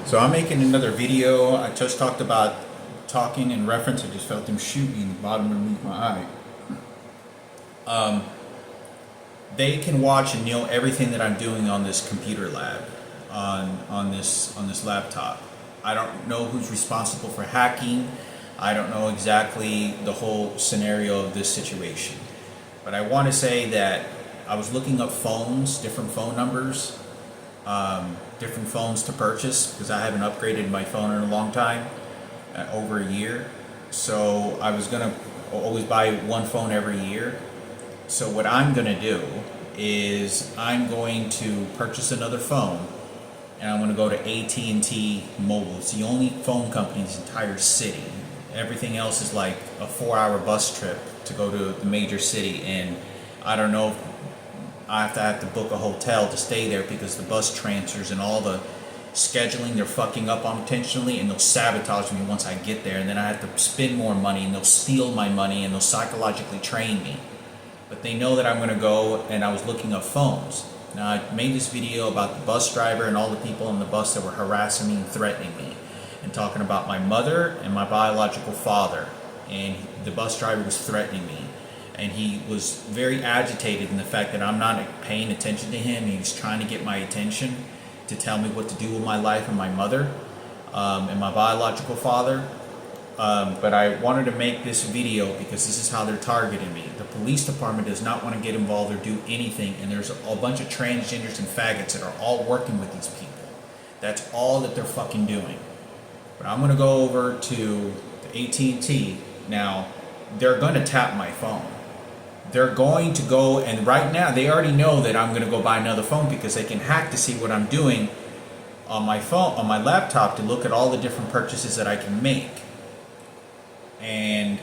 So I'm making another video. I just talked about talking in reference. I just felt him shoot me in the bottom of my eye. They can watch and know everything that I'm doing on this computer lab, on this laptop. I don't know who's responsible for hacking. I don't know exactly the whole scenario of this situation. But I want to say that I was looking up phones, different phone numbers, different phones to purchase because I haven't upgraded my phone in a long time, over a year. So I was going to always buy one phone every year. So what I'm going to do is I'm going to purchase another phone, and I'm going to go to AT&T Mobile. It's the only phone company in this entire city. Everything else is like a 4-hour bus trip to go to the major city, and I don't know if I have to book a hotel to stay there because the bus transfers and all the scheduling they're fucking up unintentionally, and they'll sabotage me once I get there, and then I have to spend more money, and they'll steal my money, and they'll psychologically train me. But they know that I'm going to go, and I was looking up phones. Now, I made this video about the bus driver and all the people on the bus that were harassing me and threatening me, and talking about my mother and my biological father. And the bus driver was threatening me, and he was very agitated in the fact that I'm not paying attention to him. He was trying to get my attention to tell me what to do with my life and my mother, and my biological father. But I wanted to make this video because this is how they're targeting me. The police department does not want to get involved or do anything, and there's a bunch of transgenders and faggots that are all working with these people. That's all that they're fucking doing. But I'm going to go over to the AT&T. Now, they're going to tap my phone. They're going to go, and right now they already know that I'm going to go buy another phone because they can hack to see what I'm doing on my phone, on my laptop, to look at all the different purchases that I can make. And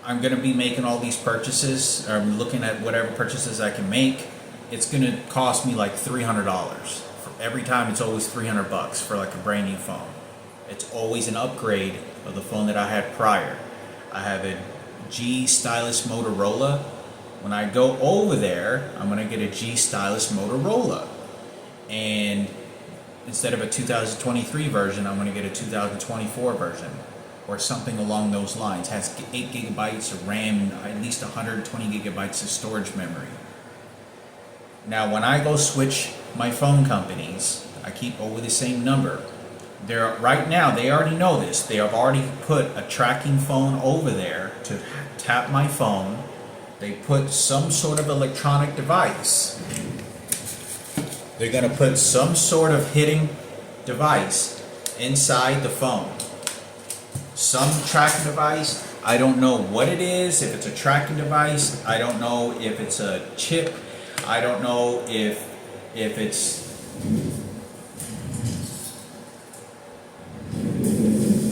I'm going to be making all these purchases, or looking at whatever purchases I can make. It's going to cost me like $300 for every time. It's always $300 for like a brand new phone. It's always an upgrade of the phone that I had prior. I have a G Stylus Motorola. When I go over there, I'm going to get a G Stylus Motorola, and instead of a 2023 version, I'm going to get a 2024 version, or something along those lines. It has 8 gigabytes of RAM, at least 120 gigabytes of storage memory. Now, when I go switch my phone companies, I keep over the same number. Right now, they already know this. They have already put a tracking phone over there to tap my phone. They put some sort of electronic device. They're going to put some sort of hitting device inside the phone. Some tracking device. I don't know what it is. If it's a tracking device, I don't know if it's a chip. I don't know if it's...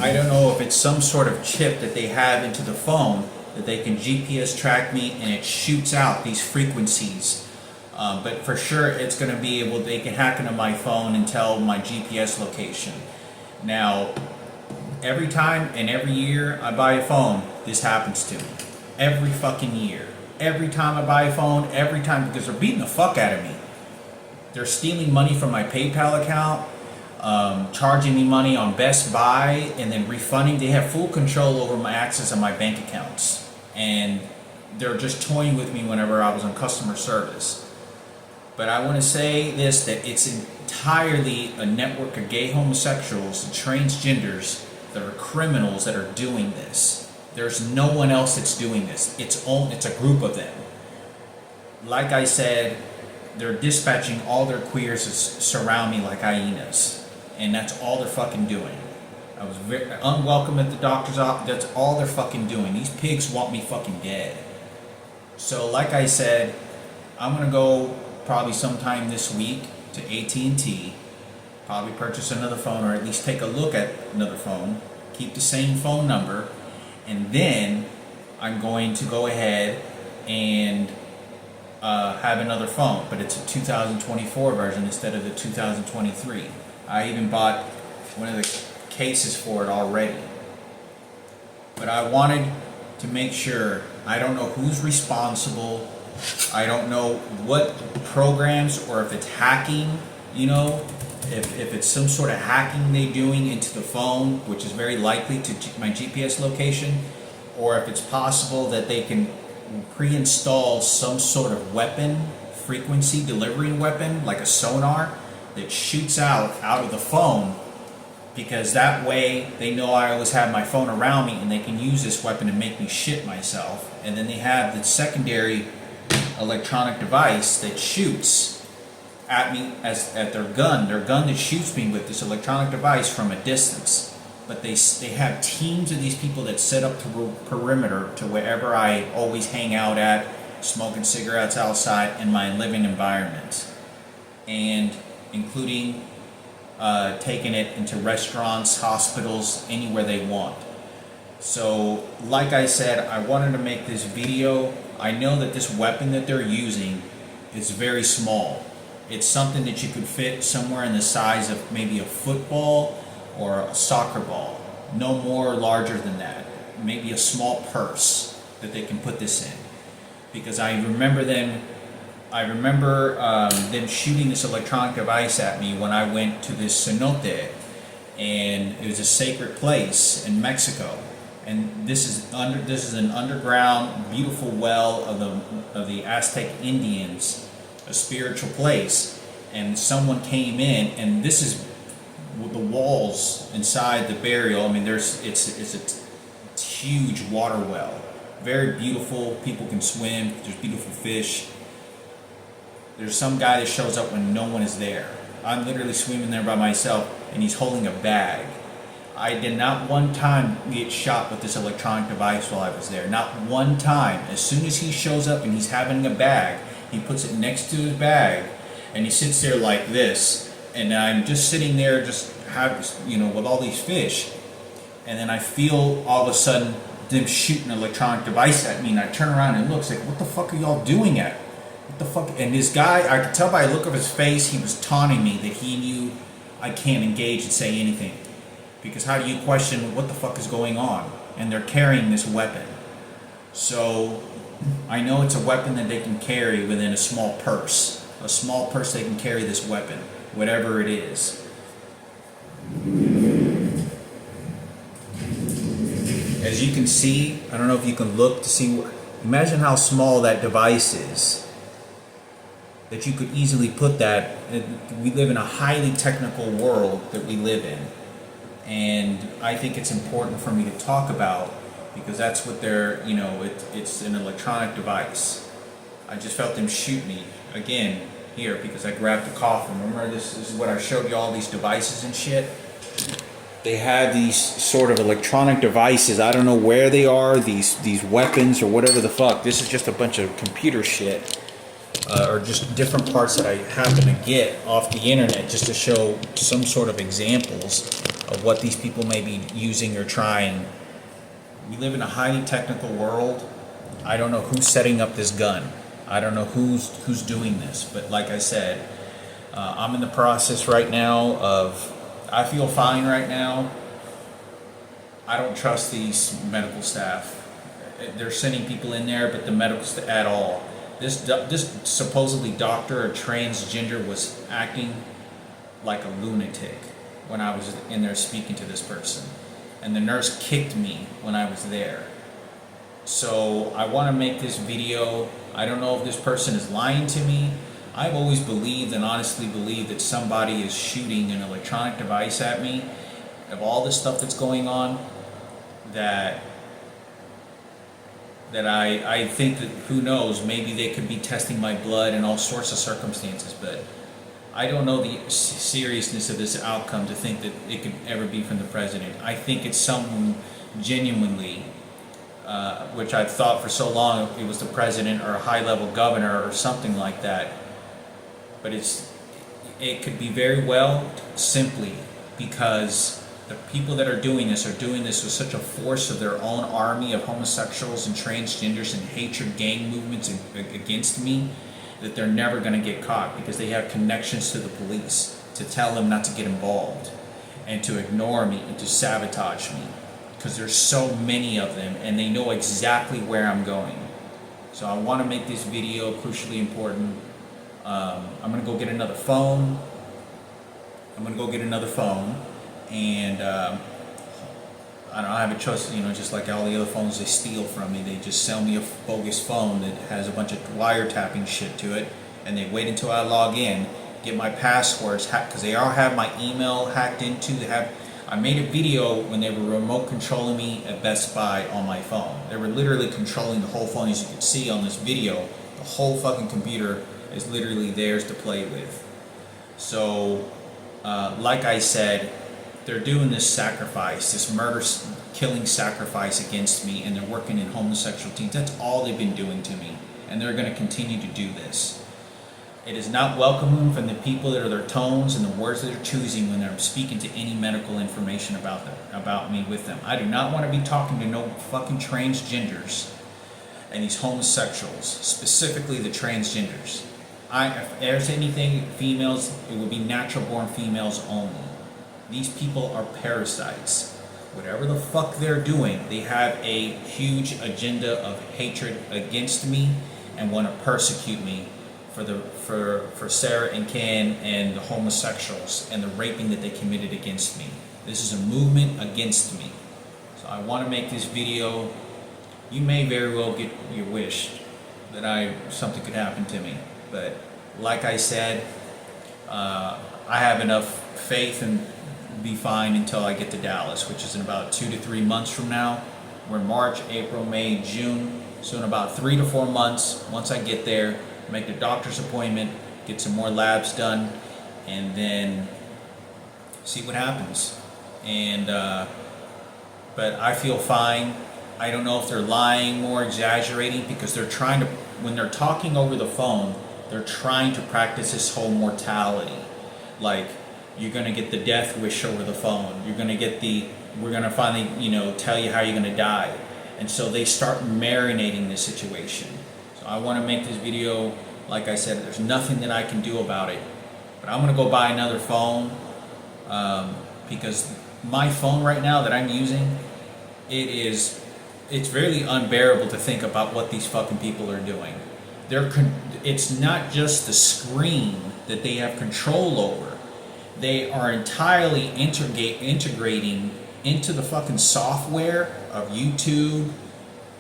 I don't know if it's some sort of chip that they have into the phone that they can GPS track me, and it shoots out these frequencies. But for sure, it's going to be able, they can hack into my phone and tell my GPS location. Now, every time and every year I buy a phone, this happens to me. Every fucking year. Every time I buy a phone, every time, because they're beating the fuck out of me. They're stealing money from my PayPal account. Charging me money on Best Buy, and then refunding. They have full control over my access on my bank accounts, and they're just toying with me whenever I was on customer service. But I want to say this, that it's entirely a network of gay homosexuals and transgenders that are criminals that are doing this. There's no one else that's doing this. It's a group of them. Like I said, they're dispatching all their queers to surround me like hyenas. And that's all they're fucking doing. I was very unwelcome at the doctor's office. That's all they're fucking doing. These pigs want me fucking dead. So like I said, I'm going to go probably sometime this week to AT&T, probably purchase another phone, or at least take a look at another phone, keep the same phone number, and then I'm going to go ahead and have another phone, but it's a 2024 version instead of the 2023. I even bought one of the cases for it already. But I wanted to make sure, I don't know who's responsible, I don't know what programs, or if it's hacking, you know, if it's some sort of hacking they're doing into the phone, which is very likely to my GPS location, or if it's possible that they can pre-install some sort of weapon, frequency delivering weapon, like a sonar that shoots out of the phone, because that way they know I always have my phone around me and they can use this weapon to make me shit myself. And then they have the secondary electronic device that shoots at me at their gun that shoots me with this electronic device from a distance. But they have teams of these people that set up the perimeter to wherever I always hang out at, smoking cigarettes outside in my living environment, and including taking it into restaurants, hospitals, anywhere they want. So, like I said, I wanted to make this video. I know that this weapon that they're using is very small. It's something that you could fit somewhere in the size of maybe a football or a soccer ball. No more larger than that. Maybe a small purse that they can put this in. Because I remember them shooting this electronic device at me when I went to this cenote, and it was a sacred place in Mexico. And this is an underground, beautiful well of the Aztec Indians, a spiritual place. And someone came in, and this is the walls inside the burial. I mean, it's a huge water well, very beautiful. People can swim. There's beautiful fish. There's some guy that shows up when no one is there. I'm literally swimming there by myself, and he's holding a bag. I did not one time get shot with this electronic device while I was there. Not one time. As soon as he shows up and he's having a bag, he puts it next to his bag, and he sits there like this. And I'm just sitting there, with all these fish, and then I feel all of a sudden them shooting an electronic device at me, and I turn around and look, like, what the fuck are y'all doing at? What the fuck? And this guy, I could tell by the look of his face, he was taunting me that he knew I can't engage and say anything. Because how do you question what the fuck is going on? And they're carrying this weapon. So I know it's a weapon that they can carry within a small purse. A small purse they can carry this weapon, whatever it is. As you can see, I don't know if you can look to see, imagine how small that device is. That you could easily put that. We live in a highly technical world that we live in. And I think it's important for me to talk about, because that's what they're, it's an electronic device. I just felt them shoot me again here because I grabbed the coffin. Remember, this is what I showed you, all these devices and shit. They have these sort of electronic devices. I don't know where they are, these weapons or whatever the fuck. This is just a bunch of computer shit. Or just different parts that I happen to get off the internet just to show some sort of examples of what these people may be using or trying. We live in a highly technical world. I don't know who's setting up this gun. I don't know who's doing this. But like I said, I'm in the process right now of, I feel fine right now. I don't trust these medical staff. They're sending people in there, but the medical staff at all. This supposedly doctor or transgender was acting like a lunatic when I was in there speaking to this person. And the nurse kicked me when I was there. So I want to make this video. I don't know if this person is lying to me. I've always believed and honestly believed that somebody is shooting an electronic device at me. Of all this stuff that's going on, that I think that, who knows, maybe they could be testing my blood in all sorts of circumstances, but I don't know the seriousness of this outcome to think that it could ever be from the president. I think it's someone genuinely, which I've thought for so long it was the president or a high-level governor or something like that, but it could be very well simply because the people that are doing this with such a force of their own army of homosexuals and transgenders and hatred gang movements against me, that they're never going to get caught because they have connections to the police to tell them not to get involved and to ignore me and to sabotage me, because there's so many of them and they know exactly where I'm going. So I want to make this video crucially important. I'm going to go get another phone. I'm gonna go get another phone, and I don't have a choice. Just like all the other phones they steal from me, they just sell me a bogus phone that has a bunch of wiretapping shit to it, and they wait until I log in, get my passwords hacked, because they all have my email hacked into. I made a video when they were remote controlling me at Best Buy on my phone. They were literally controlling the whole phone. As you can see on this video, the whole fucking computer is literally theirs to play with. So, like I said, they're doing this sacrifice, this murder, killing sacrifice against me, and they're working in homosexual teens. That's all they've been doing to me, and they're going to continue to do this. It is not welcoming from the people that are their tones and the words that they're choosing when they're speaking to any medical information about me with them. I do not want to be talking to no fucking transgenders and these homosexuals, specifically the transgenders. If there's anything females, it would be natural born females only. These people are parasites. Whatever the fuck they're doing, they have a huge agenda of hatred against me and want to persecute me for Sarah and Ken and the homosexuals and the raping that they committed against me. This is a movement against me. So I want to make this video. You may very well get your wish that something could happen to me, but like I said, I have enough faith and be fine until I get to Dallas, which is in about 2 to 3 months from now. We're in March, April, May, June. So in about 3 to 4 months, once I get there, make the doctor's appointment, get some more labs done, and then see what happens. And but I feel fine. I don't know if they're lying or exaggerating, because they're trying to, when they're talking over the phone, they're trying to practice this whole mortality. Like, you're going to get the death wish over the phone. You're going to get we're going to finally, tell you how you're going to die. And so they start marinating this situation. So I want to make this video. Like I said, there's nothing that I can do about it. But I'm going to go buy another phone, because my phone right now that I'm using, it's really unbearable to think about what these fucking people are doing. It's not just the screen that they have control over. They are entirely integrating into the fucking software of YouTube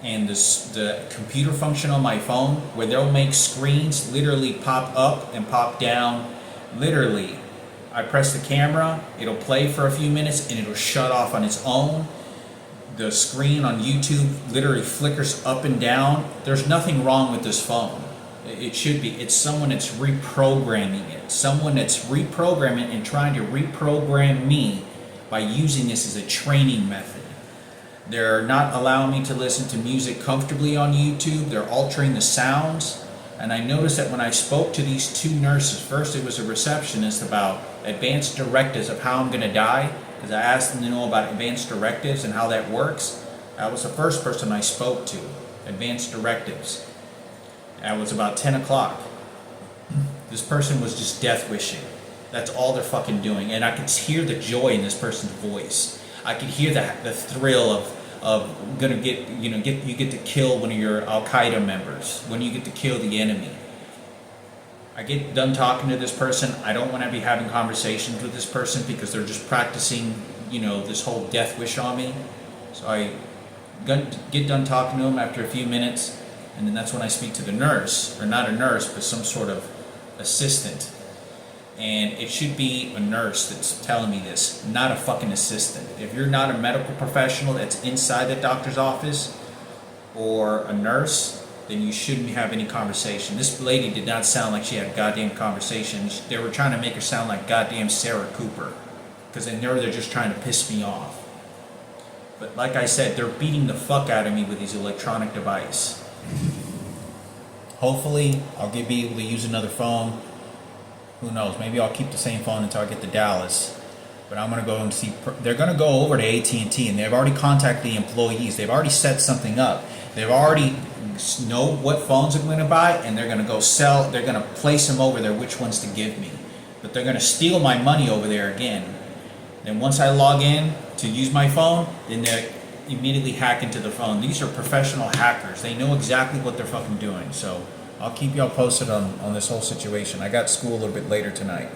and the computer function on my phone, where they'll make screens literally pop up and pop down. Literally, I press the camera, it'll play for a few minutes, and it'll shut off on its own. The screen on YouTube literally flickers up and down. There's nothing wrong with this phone. It should be. It's someone that's reprogramming it. Someone that's reprogramming and trying to reprogram me by using this as a training method. They're not allowing me to listen to music comfortably on YouTube. They're altering the sounds. And I noticed that when I spoke to these two nurses, first it was a receptionist about advanced directives of how I'm going to die, because I asked them to know about advanced directives and how that works. That was the first person I spoke to, advanced directives. That was about 10 o'clock. This person was just death wishing. That's all they're fucking doing. And I could hear the joy in this person's voice. I could hear the thrill of gonna get, you get to kill one of your Al-Qaeda members, when you get to kill the enemy. I get done talking to this person. I don't want to be having conversations with this person, because they're just practicing, this whole death wish on me. So I get done talking to them after a few minutes, and then that's when I speak to the nurse, or not a nurse, but some sort of assistant. And it should be a nurse that's telling me this, not a fucking assistant. If you're not a medical professional that's inside the doctor's office, or a nurse, then you shouldn't have any conversation. This lady did not sound like she had a goddamn conversation. They were trying to make her sound like goddamn Sarah Cooper, because they know they're just trying to piss me off. But like I said, they're beating the fuck out of me with these electronic devices. Hopefully, I'll be able to use another phone. Who knows? Maybe I'll keep the same phone until I get to Dallas. But I'm going to go and see. They're going to go over to AT&T, and they've already contacted the employees. They've already set something up. They've already know what phones I'm going to buy, and they're going to go sell. They're going to place them over there, which ones to give me. But they're going to steal my money over there again. Then once I log in to use my phone, then they immediately hack into the phone. These are professional hackers. They know exactly what they're fucking doing. So I'll keep y'all posted on this whole situation. I got school a little bit later tonight.